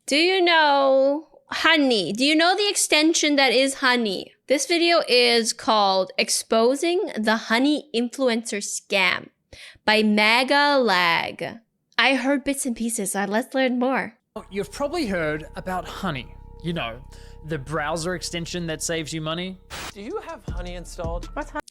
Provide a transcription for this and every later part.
Do you know honey? Do you know the extension that is honey? This video is called Exposing the Honey Influencer Scam by MegaLag. I heard bits and pieces, so let's learn more. You've probably heard about honey. You know, the browser extension that saves you money. Do you have honey installed? What's honey?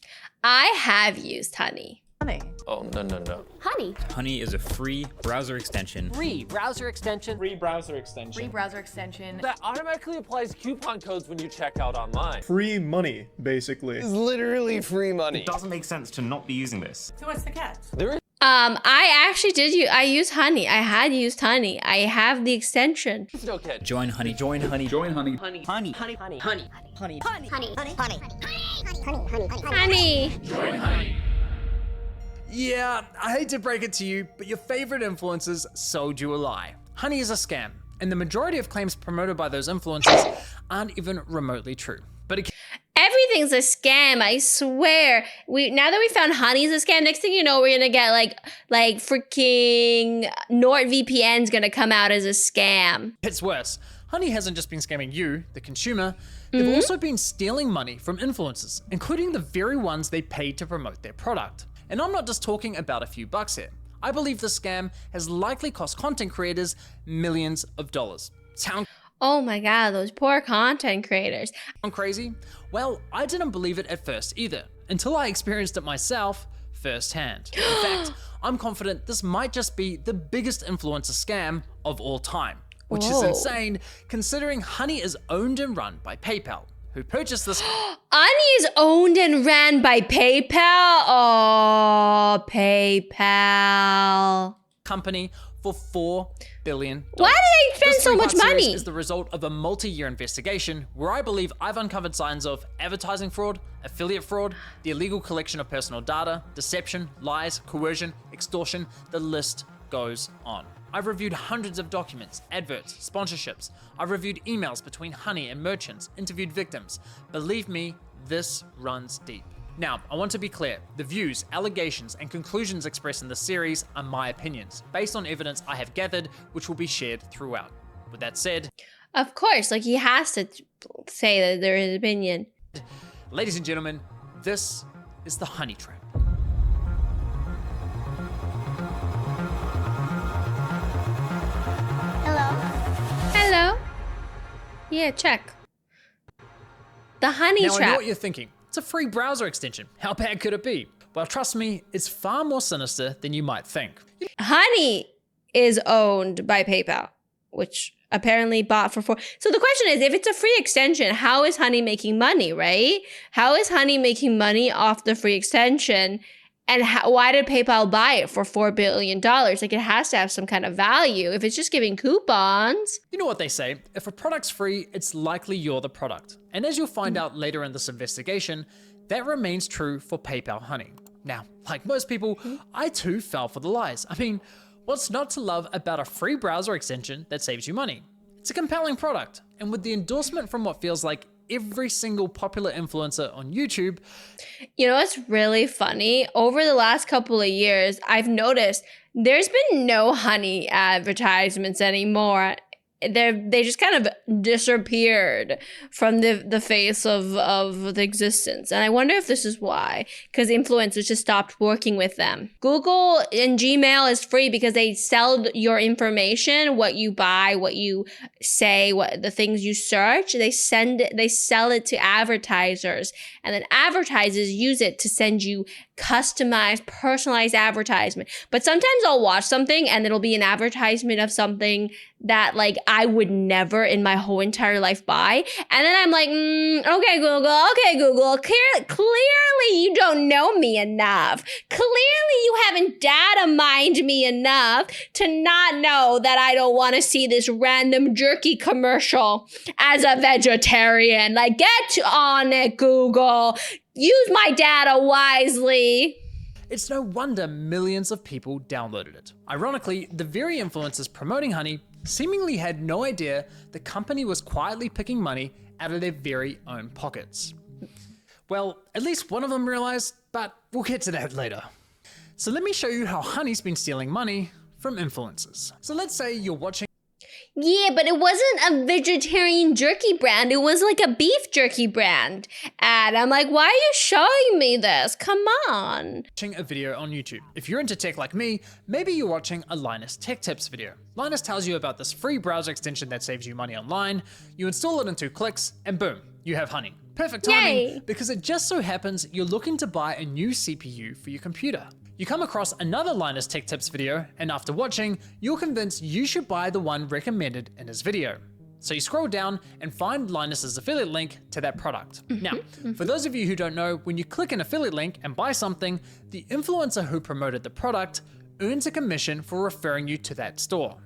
I have used honey. Honey. Oh, no. Honey. Honey is a free browser extension. Free browser extension. Free browser extension. Free browser extension. That automatically applies coupon codes when you check out online. Free money, basically. It's literally free money. It doesn't make sense to not be using this. So what's the catch? There is I actually I used honey. I had used honey. I have the extension. no catch. Join honey. Join honey. Join honey. Honey. Honey. Honey. Honey. Honey. Honey. Honey. Join honey. Yeah, I hate to break it to you, but your favorite influencers sold you a lie. Honey is a scam, and the majority of claims promoted by those influencers aren't even remotely true. But Everything's a scam, I swear. Now that we found honey's a scam, next thing you know, we're gonna get like freaking NordVPN's gonna come out as a scam. it's worse. Honey hasn't just been scamming you, the consumer. They've also been stealing money from influencers, including the very ones they paid to promote their product. And I'm not just talking about a few bucks here. I believe the scam has likely cost content creators millions of dollars. Sound Oh my god, those poor content creators. crazy? Well, I didn't believe it at first either, until I experienced it myself firsthand. In fact, I'm confident this might just be the biggest influencer scam of all time, which is Whoa. insane considering Honey is owned and run by PayPal, who purchased this Honey is owned and ran by PayPal. Oh, PayPal. company for $4 billion. Why do they spend This so much three-part series money? is the result of a multi-year investigation where I believe I've uncovered signs of advertising fraud, affiliate fraud, the illegal collection of personal data, deception, lies, coercion, extortion, the list goes on. I've reviewed hundreds of documents, adverts, sponsorships. I've reviewed emails between Honey and merchants, interviewed victims. Believe me, this runs deep. Now, I want to be clear, the views, allegations, and conclusions expressed in this series are my opinions, based on evidence I have gathered, which will be shared throughout. With that said, Of course, like he has to say that they're his opinion. ladies and gentlemen, this is the Honey Trap. Hello? Yeah, check. The honey Now, I know trap. what you're thinking. It's a free browser extension. How bad could it be? Well, trust me, it's far more sinister than you might think. Honey is owned by PayPal, which apparently bought for $4. So the question is, if it's a free extension, how is Honey making money, right? How is Honey making money off the free extension? And why did PayPal buy it for $4 billion? Like, it has to have some kind of value. If it's just giving coupons. You know what they say, if a product's free, it's likely you're the product. And as you'll find out later in this investigation, that remains true for PayPal Honey. Now, like most people, I too fell for the lies. I mean, what's not to love about a free browser extension that saves you money? It's a compelling product, and with the endorsement from what feels like every single popular influencer on YouTube. You know what's really funny? Over the last couple of years, I've noticed there's been no Honey advertisements anymore. They just kind of disappeared from the face of the existence. And I wonder if this is why, because influencers just stopped working with them. Google and Gmail is free because they sell your information, what you buy, what you say, what the things you search. They sell it to advertisers, and then advertisers use it to send you customized, personalized advertisement. But sometimes I'll watch something and it'll be an advertisement of something that like I would never in my whole entire life buy. And then I'm like, okay, Google, clearly you don't know me enough. Clearly you haven't data mined me enough to not know that I don't want to see this random jerky commercial as a vegetarian. Like, get on it, Google. Use my data wisely. It's no wonder millions of people downloaded it. Ironically, the very influencers promoting Honey seemingly had no idea the company was quietly picking money out of their very own pockets. Well, at least one of them realized, but we'll get to that later. So let me show you how Honey's been stealing money from influencers. So let's say you're watching Yeah, but it wasn't a vegetarian jerky brand. It was like a beef jerky brand. And I'm like, why are you showing me this? Come on. Watching a video on YouTube. If you're into tech like me, maybe you're watching a Linus Tech Tips video. Linus tells you about this free browser extension that saves you money online. You install it in 2 clicks and boom, you have honey. Perfect timing, Yay. because it just so happens you're looking to buy a new CPU for your computer. You come across another Linus Tech Tips video, and after watching, you're convinced you should buy the one recommended in his video. So you scroll down and find Linus's affiliate link to that product. Now, for those of you who don't know, when you click an affiliate link and buy something, the influencer who promoted the product earns a commission for referring you to that store.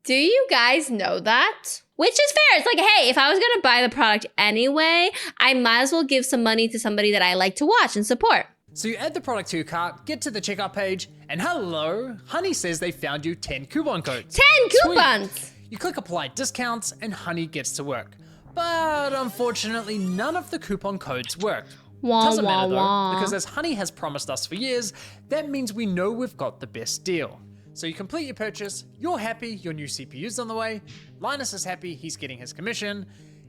Do you guys know that? Which is fair. It's like, hey, if I was gonna buy the product anyway, I might as well give some money to somebody that I like to watch and support. So you add the product to your cart, get to the checkout page, and hello, Honey says they found you 10 coupon codes. 10 Sweet. coupons! You click apply discounts and Honey gets to work. But unfortunately, none of the coupon codes worked. Wah, Doesn't matter wah, though, wah. because as Honey has promised us for years, that means we know we've got the best deal. So you complete your purchase, you're happy, your new CPU's on the way, Linus is happy, he's getting his commission,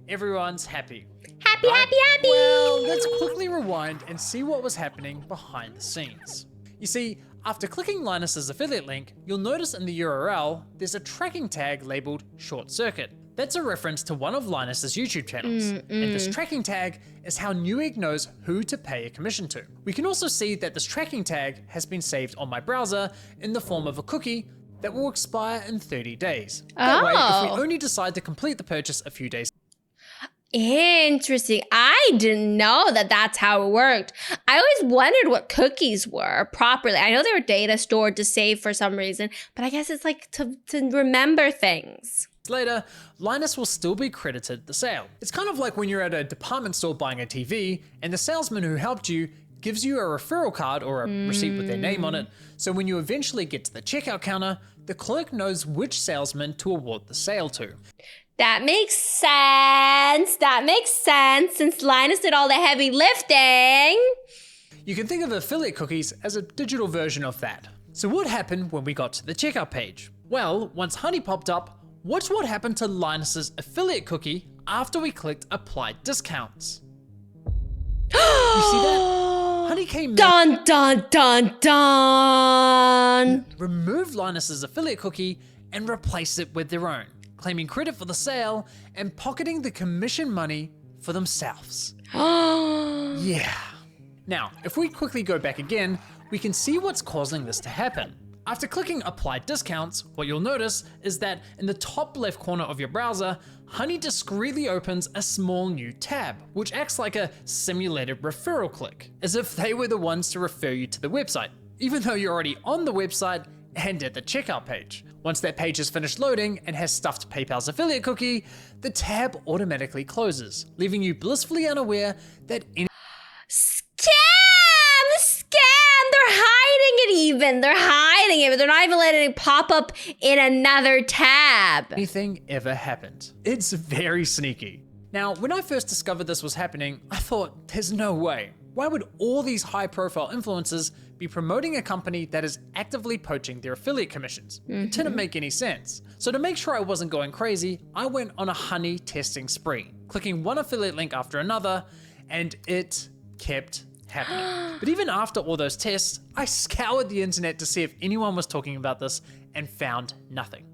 everyone's happy. Happy, happy, happy! Well, let's quickly rewind and see what was happening behind the scenes. You see, after clicking Linus's affiliate link, you'll notice in the URL, there's a tracking tag labeled short circuit. That's a reference to one of Linus's YouTube channels. And this tracking tag is how Newegg knows who to pay a commission to. We can also see that this tracking tag has been saved on my browser in the form of a cookie that will expire in 30 days. That way, if Oh. we only decide to complete the purchase a few days Interesting. I didn't know that that's how it worked. I always wondered what cookies were properly. I know they were data stored to save for some reason, but I guess it's like to remember things. later, Linus will still be credited the sale. It's kind of like when you're at a department store buying a TV and the salesman who helped you gives you a referral card or a receipt with their name on it. So when you eventually get to the checkout counter, the clerk knows which salesman to award the sale to. That makes sense. That makes sense since Linus did all the heavy lifting. You can think of affiliate cookies as a digital version of that. So what happened when we got to the checkout page? Well, once Honey popped up, watch what happened to Linus's affiliate cookie after we clicked apply discounts. You see that? Honey came Dun, dun, dun, dun. removed Linus's affiliate cookie and replaced it with their own, claiming credit for the sale and pocketing the commission money for themselves. Yeah. Now, if we quickly go back again, we can see what's causing this to happen. After clicking apply discounts, what you'll notice is that in the top left corner of your browser, Honey discreetly opens a small new tab, which acts like a simulated referral click, as if they were the ones to refer you to the website, even though you're already on the website and at the checkout page. Once that page is finished loading and has stuffed PayPal's affiliate cookie, the tab automatically closes, leaving you blissfully unaware that Scam! They're hiding it even. They're hiding it, but they're not even letting it pop up in another tab. anything ever happened. It's very sneaky. Now, when I first discovered this was happening, I thought, there's no way. Why would all these high-profile influencers be promoting a company that is actively poaching their affiliate commissions? It didn't make any sense. So to make sure I wasn't going crazy, I went on a Honey testing spree, clicking one affiliate link after another, and it kept happening. But even after all those tests, I scoured the internet to see if anyone was talking about this and found nothing.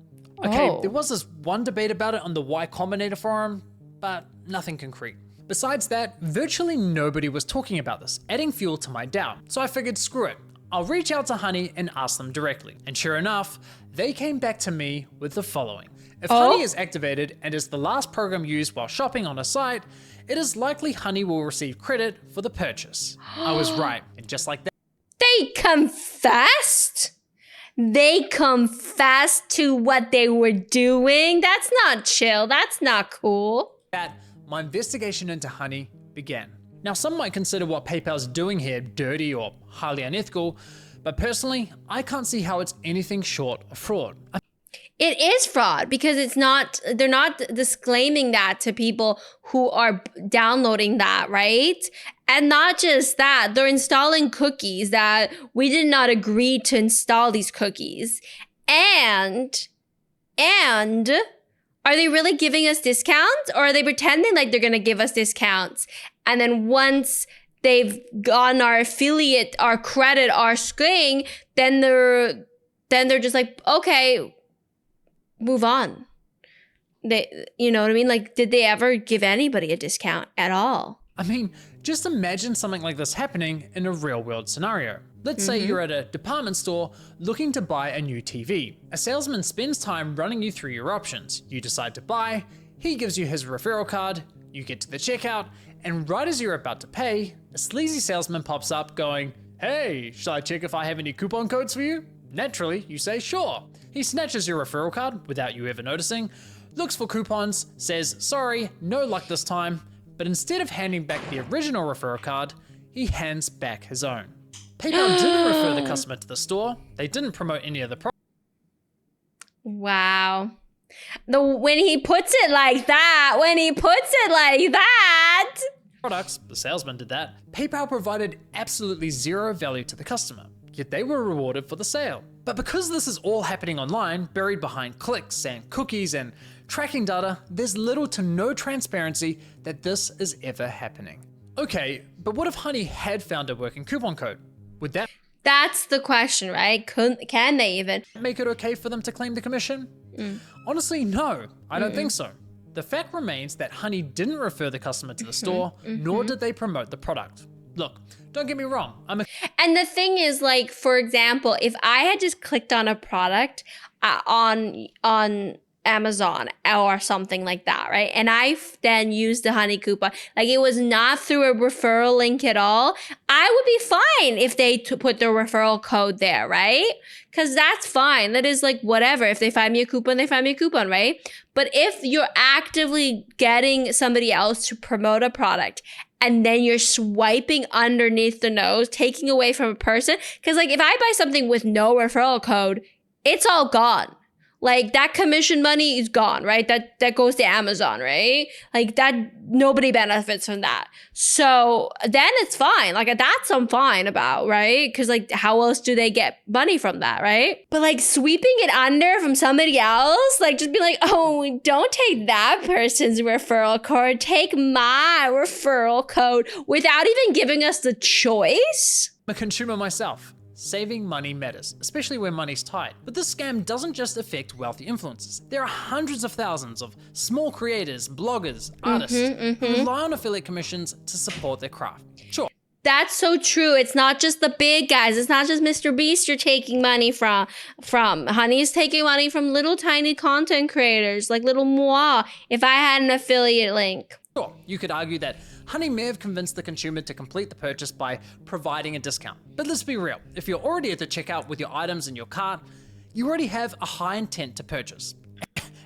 Okay, Oh. there was this one debate about it on the Y Combinator forum, but nothing concrete. Besides that, virtually nobody was talking about this, adding fuel to my doubt. So I figured, screw it. I'll reach out to Honey and ask them directly. And sure enough, they came back to me with the following. If Honey is activated and is the last program used while shopping on a site, it is likely Honey will receive credit for the purchase. I was right, and just like that, They confessed? They confessed to what they were doing? That's not chill. That's not cool. my investigation into Honey began. Now, some might consider what PayPal's doing here dirty or highly unethical, but personally, I can't see how it's anything short of fraud. It is fraud because they're not disclaiming that to people who are downloading that, right? And not just that, they're installing cookies that we did not agree to install these cookies. And And are they really giving us discounts, or are they pretending like they're going to give us discounts? And then once they've gotten our affiliate, our credit, our string, then they're just like, okay, move on. You know what I mean? Like, did they ever give anybody a discount at all? I mean, just imagine something like this happening in a real world scenario. Let's say you're at a department store looking to buy a new TV. A salesman spends time running you through your options. You decide to buy, he gives you his referral card, you get to the checkout, and right as you're about to pay, a sleazy salesman pops up going, "Hey, shall I check if I have any coupon codes for you?" Naturally, you say sure. He snatches your referral card without you ever noticing, looks for coupons, says, "Sorry, no luck this time," but instead of handing back the original referral card, he hands back his own. PayPal didn't refer the customer to the store. They didn't promote any of the products. Wow. When he puts it like that, The salesman did that. PayPal provided absolutely zero value to the customer, yet they were rewarded for the sale. But because this is all happening online, buried behind clicks and cookies and tracking data, there's little to no transparency that this is ever happening. Okay, but what if Honey had found a working coupon code? Would that That's the question, right? Can they even? make it okay for them to claim the commission? Honestly, no, I don't think so. The fact remains that Honey didn't refer the customer to the store, nor did they promote the product. Look, don't get me wrong, And the thing is, like, for example, if I had just clicked on a product on Amazon or something like that, right? And I then used the Honey coupon, like it was not through a referral link at all, I would be fine if they put their referral code there, right? Because that's fine. That is like whatever. If they find me a coupon, they find me a coupon, right? But if you're actively getting somebody else to promote a product and then you're swiping underneath the nose, taking away from a person, because like if I buy something with no referral code, it's all gone. Like that commission money is gone, right? That goes to Amazon, right? Like that, nobody benefits from that. So then it's fine. Like that's I'm fine about, right? Because like how else do they get money from that, right? But like sweeping it under from somebody else, like just be like, oh, don't take that person's referral code, take my referral code without even giving us the choice. I'm a consumer myself. Saving money matters, especially when money's tight. But this scam doesn't just affect wealthy influencers. There are hundreds of thousands of small creators, bloggers, artists who rely on affiliate commissions to support their craft. Sure. That's so true. It's not just the big guys. It's not just Mr. Beast you're taking money from. Honey's taking money from little tiny content creators like little moi if I had an affiliate link. Sure, you could argue that Honey may have convinced the consumer to complete the purchase by providing a discount. But let's be real, if you're already at the checkout with your items in your cart, you already have a high intent to purchase.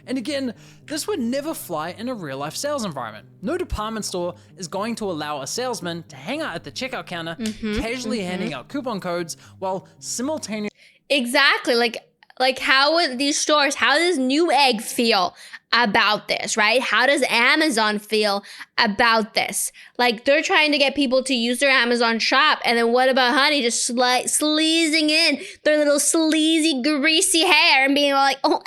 And again, this would never fly in a real life sales environment. No department store is going to allow a salesman to hang out at the checkout counter, casually handing out coupon codes while simultaneously. Exactly. Like how would these stores, how does Newegg feel about this, right? How does Amazon feel about this? Like they're trying to get people to use their Amazon shop, and then what about Honey just sleazing in their little sleazy greasy hair and being like, oh,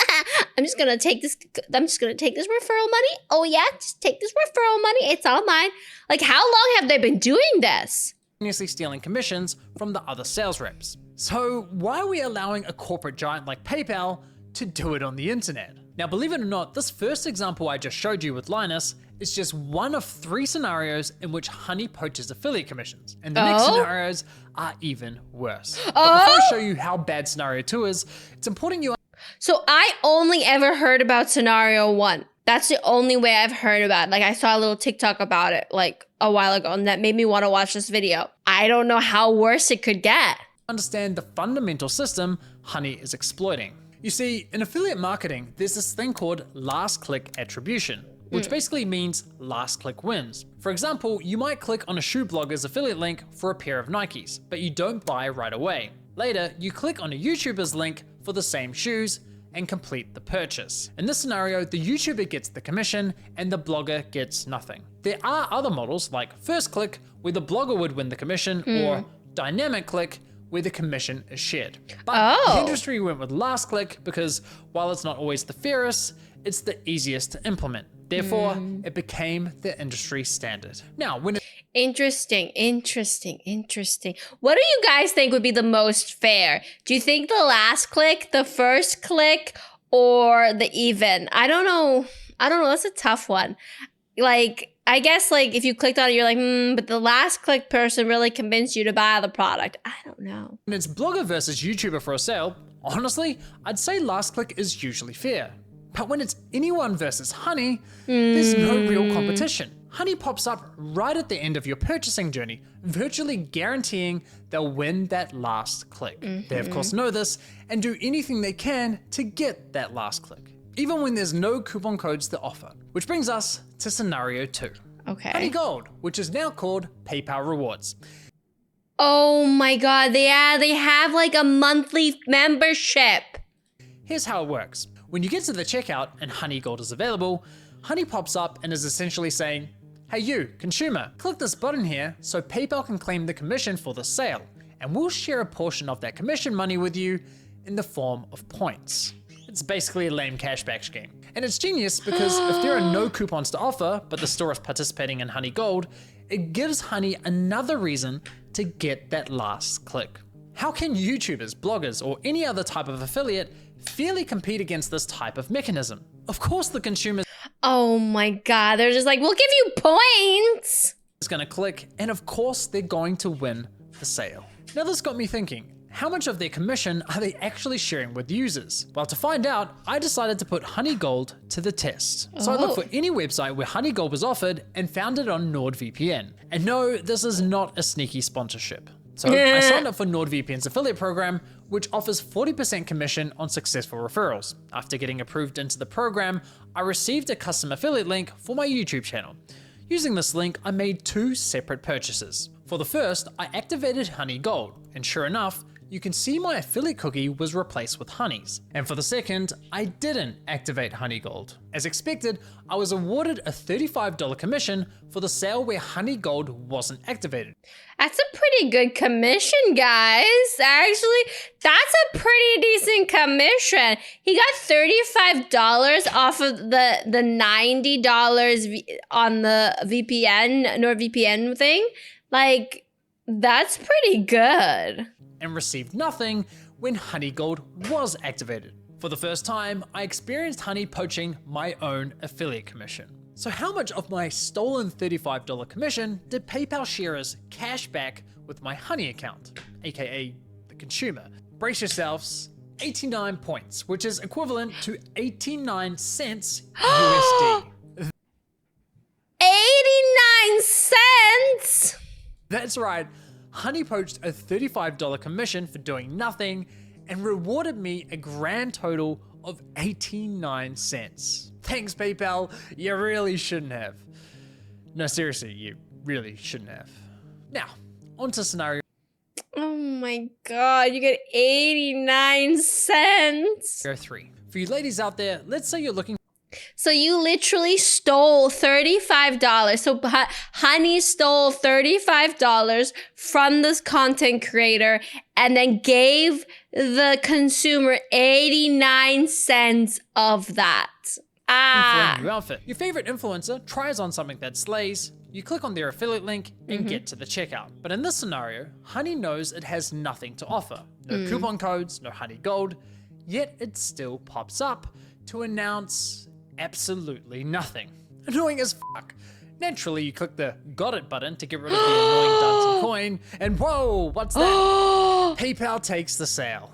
I'm just gonna take this referral money. Oh yeah, just take this referral money. It's all mine. Like how long have they been doing this? Stealing commissions from the other sales reps. So why are we allowing a corporate giant like PayPal to do it on the internet? Now, believe it or not, this first example I just showed you with Linus is just one of 3 scenarios in which Honey poaches affiliate commissions. And the next scenarios are even worse. But before I show you how bad scenario 2 is, it's important you. So I only ever heard about scenario 1. That's the only way I've heard about it. Like I saw a little TikTok about it like a while ago, and that made me want to watch this video. I don't know how worse it could get. Understand the fundamental system Honey is exploiting. You see, in affiliate marketing, there's this thing called last click attribution, which basically means last click wins. For example, you might click on a shoe blogger's affiliate link for a pair of Nikes, but you don't buy right away. Later, you click on a YouTuber's link for the same shoes and complete the purchase. In this scenario, the YouTuber gets the commission and the blogger gets nothing. There are other models like first click, where the blogger would win the commission, or dynamic click, where the commission is shared. But Oh. the industry went with last click because while it's not always the fairest, it's the easiest to implement. Therefore, it became the industry standard. Now, when Interesting. What do you guys think would be the most fair? Do you think the last click, the first click, or the even? I don't know. That's a tough one. Like, I guess like if you clicked on it, you're like, but the last click person really convinced you to buy the product. I don't know. it's blogger versus YouTuber for a sale, honestly, I'd say last click is usually fair. But when it's anyone versus Honey, there's no real competition. Honey pops up right at the end of your purchasing journey, virtually guaranteeing they'll win that last click. They of course know this and do anything they can to get that last click, even when there's no coupon codes to offer. Which brings us to scenario 2. Honey Okay. Gold, which is now called PayPal Rewards. Oh my God. They have like a monthly membership. Here's how it works. When you get to the checkout and Honey Gold is available, Honey pops up and is essentially saying, hey you, consumer, click this button here so PayPal can claim the commission for the sale, and we'll share a portion of that commission money with you in the form of points. It's basically a lame cashback scheme. And it's genius because if there are no coupons to offer, but the store is participating in Honey Gold, it gives Honey another reason to get that last click. How can YouTubers, bloggers, or any other type of affiliate fairly compete against this type of mechanism? Of course the consumer Oh my God. They're just like, we'll give you points. is going to click, and of course they're going to win the sale. Now this got me thinking, how much of their commission are they actually sharing with users? Well, to find out, I decided to put Honey Gold to the test. So I looked for any website where Honey Gold was offered and found it on NordVPN. And no, this is not a sneaky sponsorship. So I signed up for NordVPN's affiliate program, which offers 40% commission on successful referrals. After getting approved into the program, I received a custom affiliate link for my YouTube channel. Using this link, I made 2 separate purchases. For the first, I activated Honey Gold, and sure enough, you can see my affiliate cookie was replaced with Honey's. And for the second, I didn't activate Honey Gold. As expected, I was awarded a $35 commission for the sale where Honey Gold wasn't activated. That's a pretty good commission, guys. Actually, that's a pretty decent commission. He got $35 off of the $90 on the VPN, NordVPN thing. Like, that's pretty good. And received nothing when Honey Gold was activated. For the first time, I experienced Honey poaching my own affiliate commission. So how much of my stolen $35 commission did PayPal share as cash back with my Honey account, aka the consumer? Brace yourselves, 89 points, which is equivalent to 89 cents USD. 89 cents? That's right, Honey poached a $35 commission for doing nothing and rewarded me a grand total of 89 cents. Thanks, PayPal. You really shouldn't have. No, seriously, you really shouldn't have. Now, on to scenario Oh my God, you get 89 cents. 3. For you ladies out there, let's say you're looking So you literally stole $35. So Honey stole $35 from this content creator and then gave the consumer 89 cents of that. for Ah. a new outfit. Your favorite influencer tries on something that slays, you click on their affiliate link and get to the checkout. But in this scenario, Honey knows it has nothing to offer. No coupon codes, no Honey Gold, yet it still pops up to announce absolutely nothing. Annoying as fuck. Naturally, you click the got it button to get rid of the annoying dancing coin, and whoa, what's that? PayPal takes the sale.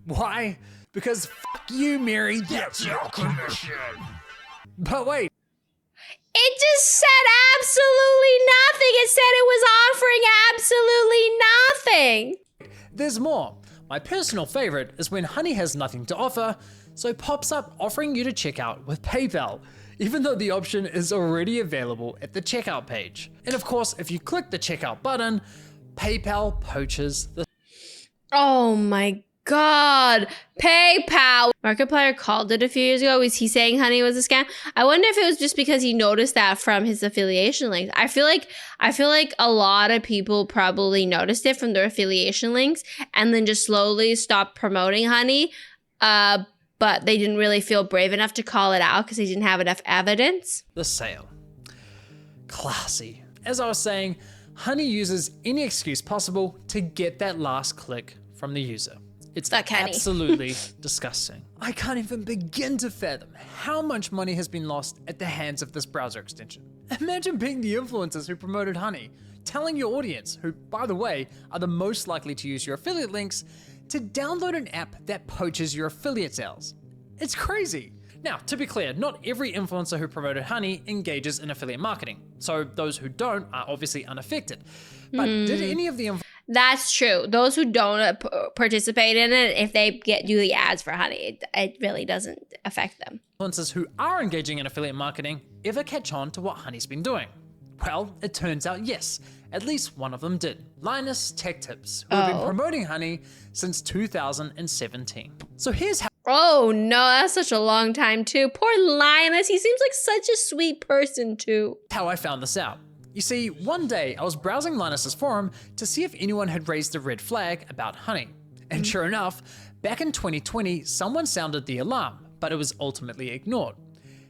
Why? Because fuck you, Mary, that's your commission. But wait, It just said absolutely nothing. It said it was offering absolutely nothing. there's more. My personal favorite is when Honey has nothing to offer, so it pops up offering you to check out with PayPal, even though the option is already available at the checkout page. And of course, if you click the checkout button, PayPal poaches the Oh my God. PayPal. Markiplier called it a few years ago. Was he saying honey was a scam? I wonder if it was just because he noticed that from his affiliation links. I feel like a lot of people probably noticed it from their affiliation links and then just slowly stopped promoting honey. But they didn't really feel brave enough to call it out because they didn't have enough evidence. The sale. Classy. As I was saying, honey uses any excuse possible to get that last click from the user. It's Fuck honey. absolutely disgusting. I can't even begin to fathom how much money has been lost at the hands of this browser extension. Imagine being the influencers who promoted honey, telling your audience, who, by the way, are the most likely to use your affiliate links, to download an app that poaches your affiliate sales. It's crazy. Now, to be clear, not every influencer who promoted honey engages in affiliate marketing, so those who don't are obviously unaffected. But did any of the That's true. Those who don't participate in it, if they do the ads for honey, it really doesn't affect them. influencers who are engaging in affiliate marketing ever catch on to what honey's been doing? Well, it turns out yes, at least one of them did. Linus Tech Tips, who have been promoting honey since 2017. So here's Oh no, that's such a long time too. Poor Linus, he seems like such a sweet person too. how I found this out. You see, one day I was browsing Linus's forum to see if anyone had raised a red flag about honey. And sure enough, back in 2020, someone sounded the alarm, but it was ultimately ignored.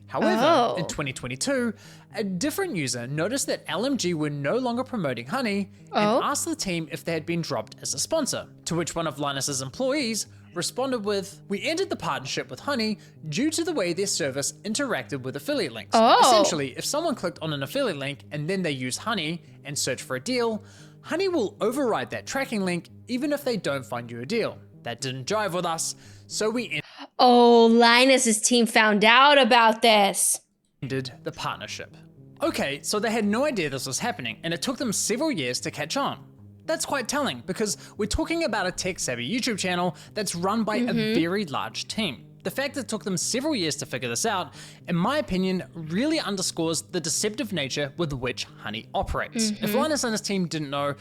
However, in 2022, a different user noticed that LMG were no longer promoting honey and asked the team if they had been dropped as a sponsor, to which one of Linus's employees responded with, "We ended the partnership with Honey due to the way their service interacted with affiliate links." Essentially, if someone clicked on an affiliate link and then they use Honey and search for a deal, Honey will override that tracking link even if they don't find you a deal. That didn't jive with us, so we Linus's team found out about this. ended the partnership. Okay, so they had no idea this was happening, and it took them several years to catch on. That's quite telling, because we're talking about a tech-savvy YouTube channel that's run by a very large team. The fact that it took them several years to figure this out, in my opinion, really underscores the deceptive nature with which Honey operates. If Linus and his team didn't know,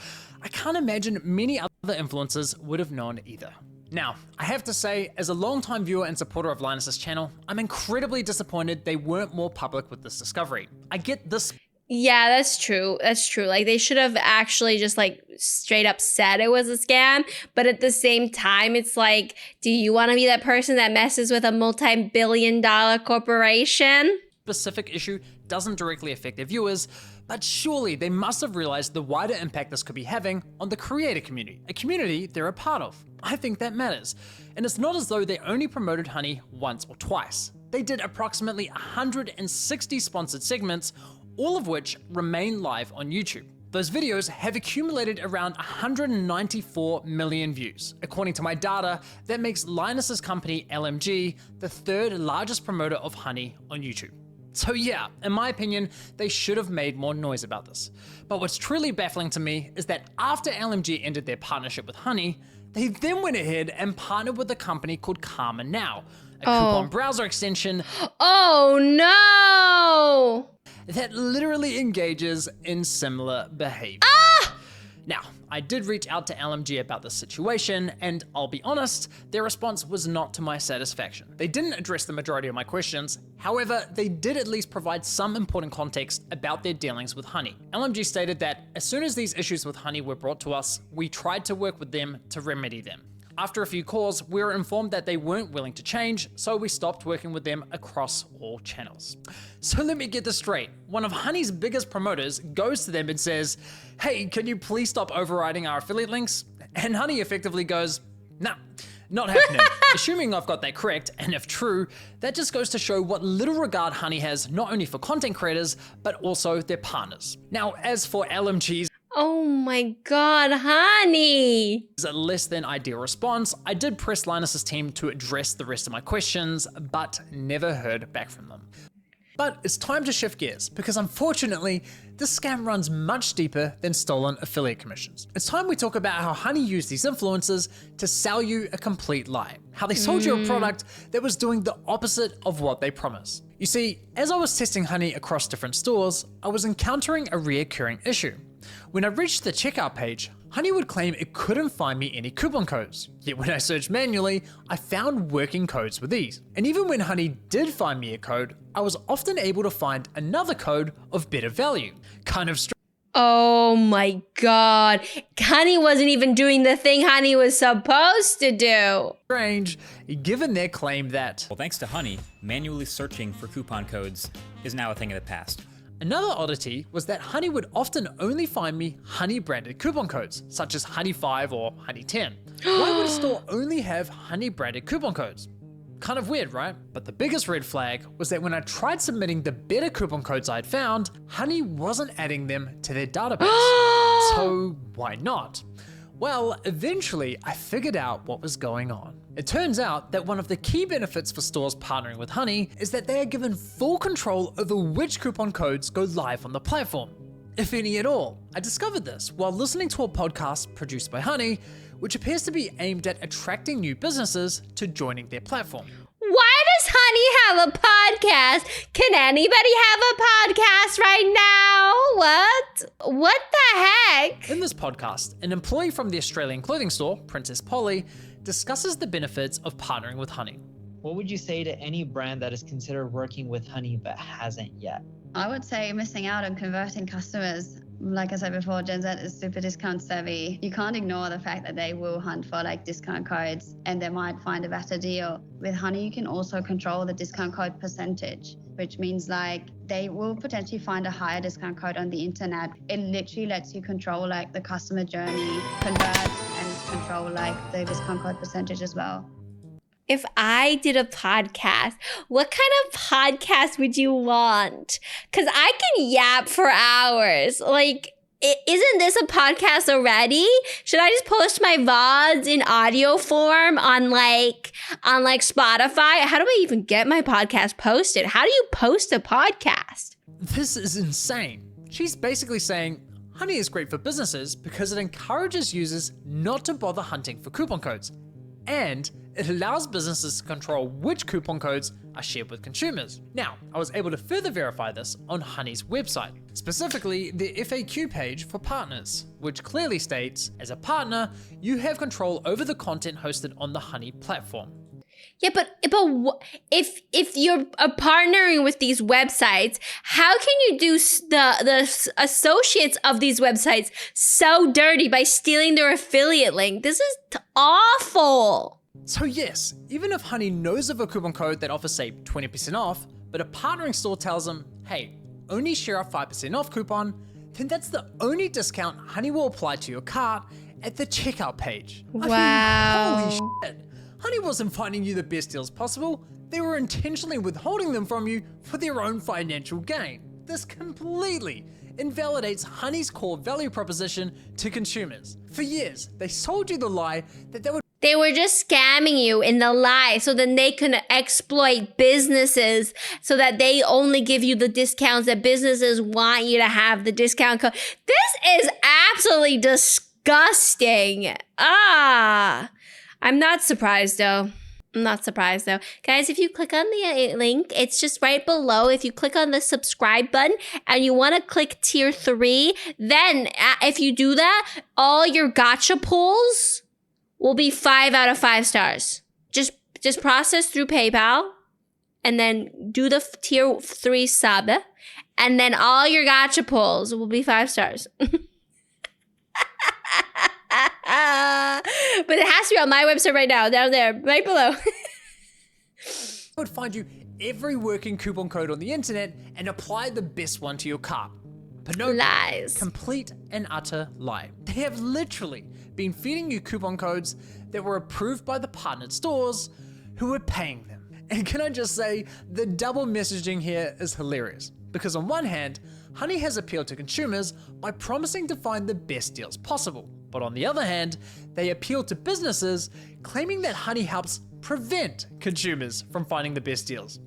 I can't imagine many other influencers would have known either. Now, I have to say, as a longtime viewer and supporter of Linus's channel, I'm incredibly disappointed they weren't more public with this discovery. I get this. Yeah, that's true. That's true. Like they should have actually just like straight up said it was a scam. But at the same time, it's like, do you want to be that person that messes with a multi-billion-dollar corporation? Specific issue doesn't directly affect their viewers, but surely they must have realized the wider impact this could be having on the creator community, a community they're a part of. I think that matters. And it's not as though they only promoted Honey once or twice. They did approximately 160 sponsored segments, all of which remain live on YouTube. Those videos have accumulated around 194 million views. According to my data, that makes Linus's company LMG the third largest promoter of Honey on YouTube. So yeah, in my opinion, they should have made more noise about this. But what's truly baffling to me is that after LMG ended their partnership with Honey, they then went ahead and partnered with a company called Karma Now, a coupon browser extension Oh no! that literally engages in similar behavior. Now, I did reach out to LMG about this situation, and I'll be honest, their response was not to my satisfaction. They didn't address the majority of my questions, however, they did at least provide some important context about their dealings with Honey. LMG stated that as soon as these issues with Honey were brought to us, we tried to work with them to remedy them. After a few calls, we were informed that they weren't willing to change, so we stopped working with them across all channels. So let me get this straight. One of Honey's biggest promoters goes to them and says, "Hey, can you please stop overriding our affiliate links?" And Honey effectively goes, "Nah, not happening." Assuming I've got that correct, and if true, that just goes to show what little regard Honey has not only for content creators, but also their partners. Now, as for LMG's Oh my god, Honey! a less than ideal response, I did press Linus's team to address the rest of my questions, but never heard back from them. But it's time to shift gears, because unfortunately, this scam runs much deeper than stolen affiliate commissions. It's time we talk about how Honey used these influencers to sell you a complete lie. How they sold you a product that was doing the opposite of what they promised. You see, as I was testing Honey across different stores, I was encountering a reoccurring issue. When I reached the checkout page, Honey would claim it couldn't find me any coupon codes. Yet when I searched manually, I found working codes with ease. And even when Honey did find me a code, I was often able to find another code of better value. Kind of Oh my God. Honey wasn't even doing the thing Honey was supposed to do. strange, given their claim that Well, thanks to Honey, manually searching for coupon codes is now a thing of the past. Another oddity was that Honey would often only find me Honey branded coupon codes, such as Honey 5 or Honey 10. Why would a store only have Honey branded coupon codes? Kind of weird, right? But the biggest red flag was that when I tried submitting the better coupon codes I'd found, Honey wasn't adding them to their database. So why not? Well, eventually I figured out what was going on. It turns out that one of the key benefits for stores partnering with Honey is that they are given full control over which coupon codes go live on the platform, if any at all. I discovered this while listening to a podcast produced by Honey, which appears to be aimed at attracting new businesses to joining their platform. Why does Honey have a podcast? Can anybody have a podcast right now? What the heck? In this podcast, an employee from the Australian clothing store, Princess Polly, discusses the benefits of partnering with Honey. What would you say to any brand that is considered working with Honey but hasn't yet? I would say missing out on converting customers. Like I said before, Gen Z is super discount savvy. You can't ignore the fact that they will hunt for like discount codes and they might find a better deal. With Honey, you can also control the discount code percentage, which means like they will potentially find a higher discount code on the internet. It literally lets you control like the customer journey, convert and control like the discount code percentage as well. If I did a podcast, what kind of podcast would you want? Because I can yap for hours. Like, isn't this a podcast already? Should I just post my VODs in audio form on Spotify? How do I even get my podcast posted? How do you post a podcast? This is insane. She's basically saying Honey is great for businesses because it encourages users not to bother hunting for coupon codes. And it allows businesses to control which coupon codes are shared with consumers. Now, I was able to further verify this on Honey's website, specifically the FAQ page for partners, which clearly states, as a partner, you have control over the content hosted on the Honey platform. Yeah, but if you're partnering with these websites, how can you do the associates of these websites so dirty by stealing their affiliate link? This is awful. So yes, even if Honey knows of a coupon code that offers, say, 20% off, but a partnering store tells them, hey, only share a 5% off coupon, then that's the only discount Honey will apply to your cart at the checkout page. Wow. I mean, holy shit. Honey wasn't finding you the best deals possible. They were intentionally withholding them from you for their own financial gain. This completely invalidates Honey's core value proposition to consumers. For years, they sold you the lie that They were just scamming you in the lie so then they can exploit businesses so that they only give you the discounts that businesses want you to have the discount code. This is absolutely disgusting. I'm not surprised though. Guys, if you click on the link, it's just right below. If you click on the subscribe button and you want to click tier 3, then if you do that, all your gacha pulls will be 5 out of 5 stars. Just process through PayPal and then do the tier 3 sub, and then all your gacha pulls will be 5 stars. But it has to be on my website right now, down there, right below. would find you every working coupon code on the internet and apply the best one to your cart. But no, Lies. complete and utter lie. They have literally been feeding you coupon codes that were approved by the partnered stores who were paying them. And can I just say, the double messaging here is hilarious. Because on one hand, Honey has appealed to consumers by promising to find the best deals possible. But on the other hand, they appeal to businesses claiming that Honey helps prevent consumers from finding the best deals.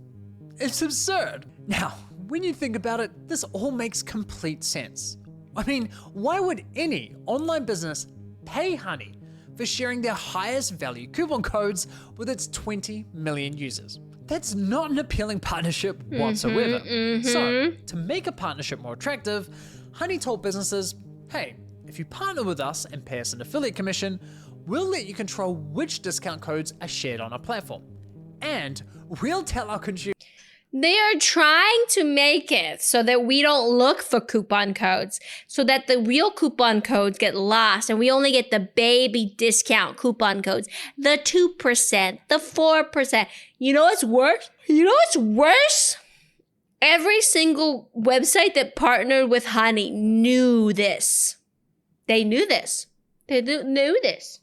It's absurd. Now, when you think about it, this all makes complete sense. I mean, why would any online business pay Honey for sharing their highest value coupon codes with its 20 million users? That's not an appealing partnership whatsoever. So, to make a partnership more attractive, Honey told businesses, hey, If you partner with us and pay us an affiliate commission, we'll let you control which discount codes are shared on our platform. And we'll tell our consumers They are trying to make it so that we don't look for coupon codes, so that the real coupon codes get lost and we only get the baby discount coupon codes, the 2%, the 4%. You know what's worse? Every single website that partnered with Honey knew this. They knew this. Knew this.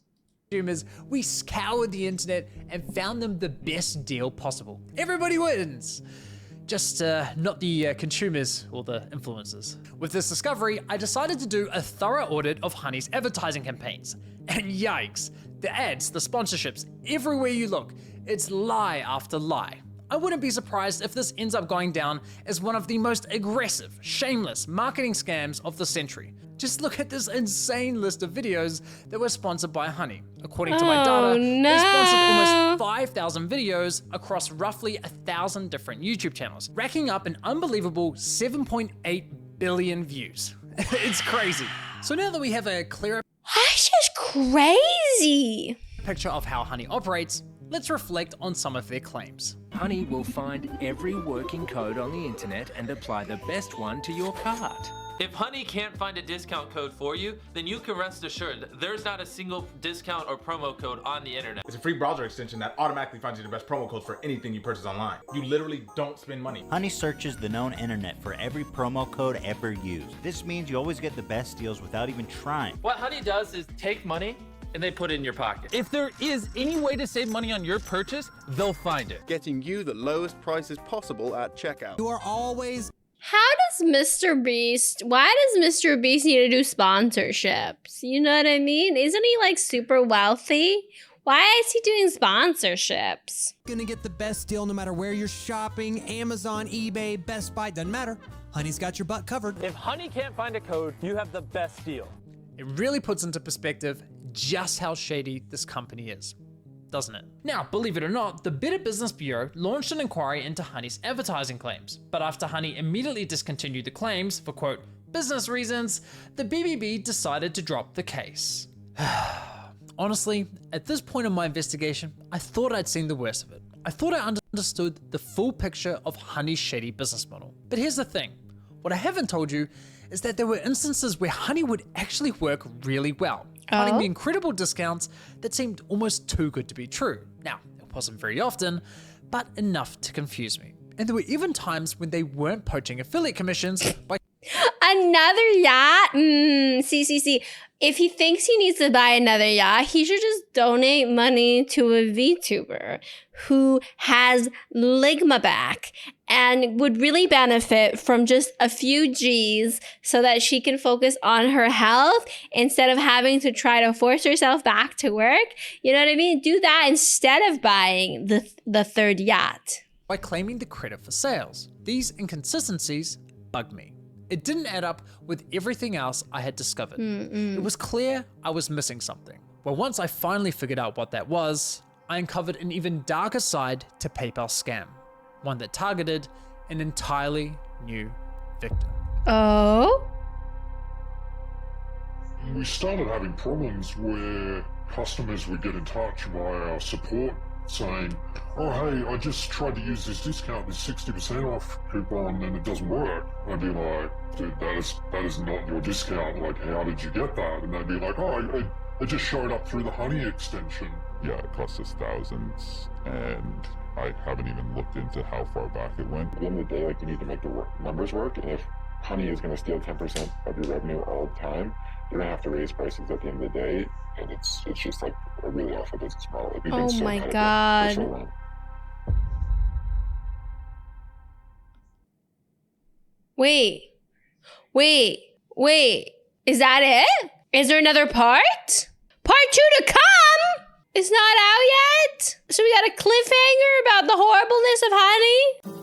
consumers, we scoured the internet and found them the best deal possible. Everybody wins! Just not the consumers or the influencers. With this discovery, I decided to do a thorough audit of Honey's advertising campaigns. And yikes, the ads, the sponsorships, everywhere you look, it's lie after lie. I wouldn't be surprised if this ends up going down as one of the most aggressive, shameless marketing scams of the century. Just look at this insane list of videos that were sponsored by Honey. According to my data, they sponsored almost 5,000 videos across roughly 1,000 different YouTube channels, racking up an unbelievable 7.8 billion views. It's crazy. So now that we have a clearer That's just crazy. picture of how Honey operates, let's reflect on some of their claims. Honey will find every working code on the internet and apply the best one to your cart. If Honey can't find a discount code for you, then you can rest assured that there's not a single discount or promo code on the internet. It's a free browser extension that automatically finds you the best promo codes for anything you purchase online. You literally don't spend money. Honey searches the known internet for every promo code ever used. This means you always get the best deals without even trying. What Honey does is take money and they put it in your pocket. If there is any way to save money on your purchase, they'll find it. Getting you the lowest prices possible at checkout. You are always... Why does Mr. Beast need to do sponsorships? You know what I mean? Isn't he like super wealthy? Why is he doing sponsorships? Gonna get the best deal no matter where you're shopping. Amazon, eBay, Best Buy, doesn't matter. Honey's got your butt covered. If Honey can't find a code, you have the best deal. It really puts into perspective just how shady this company is, doesn't it? Now, believe it or not, the Better Business Bureau launched an inquiry into Honey's advertising claims, but after Honey immediately discontinued the claims for, quote, business reasons, the BBB decided to drop the case. Honestly, at this point in my investigation, I thought I'd seen the worst of it. I thought I understood the full picture of Honey's shady business model. But here's the thing, what I haven't told you is that there were instances where Honey would actually work really well, finding the incredible discounts that seemed almost too good to be true. Now, it wasn't very often, but enough to confuse me. And there were even times when they weren't poaching affiliate commissions by Another yacht? See. If he thinks he needs to buy another yacht, he should just donate money to a VTuber who has ligma back and would really benefit from just a few G's so that she can focus on her health instead of having to try to force herself back to work. You know what I mean? Do that instead of buying the third yacht. By claiming the credit for sales. These inconsistencies bugged me. It didn't add up with everything else I had discovered. It was clear I was missing something. Well, once I finally figured out what that was, I uncovered an even darker side to PayPal's scam. One that targeted an entirely new victim. Oh? We started having problems where customers would get in touch via our support saying, oh hey, I just tried to use this discount, this 60% off coupon, and it doesn't work. I'd be like, dude, that is not your discount. Like, how did you get that? And they'd be like, oh, it just showed up through the Honey extension. Yeah, it cost us thousands, and I haven't even looked into how far back it went. At the end of the day, like, you need to make the numbers work, and if Honey is going to steal 10% of your revenue all the time, you're going to have to raise prices at the end of the day, and it's just like a really awful business model. Like, we've been so my mad at God. it for so long. Wait. Is that it? Is there another part? Part 2 to come? It's not out yet? So we got a cliffhanger about the horribleness of Honey?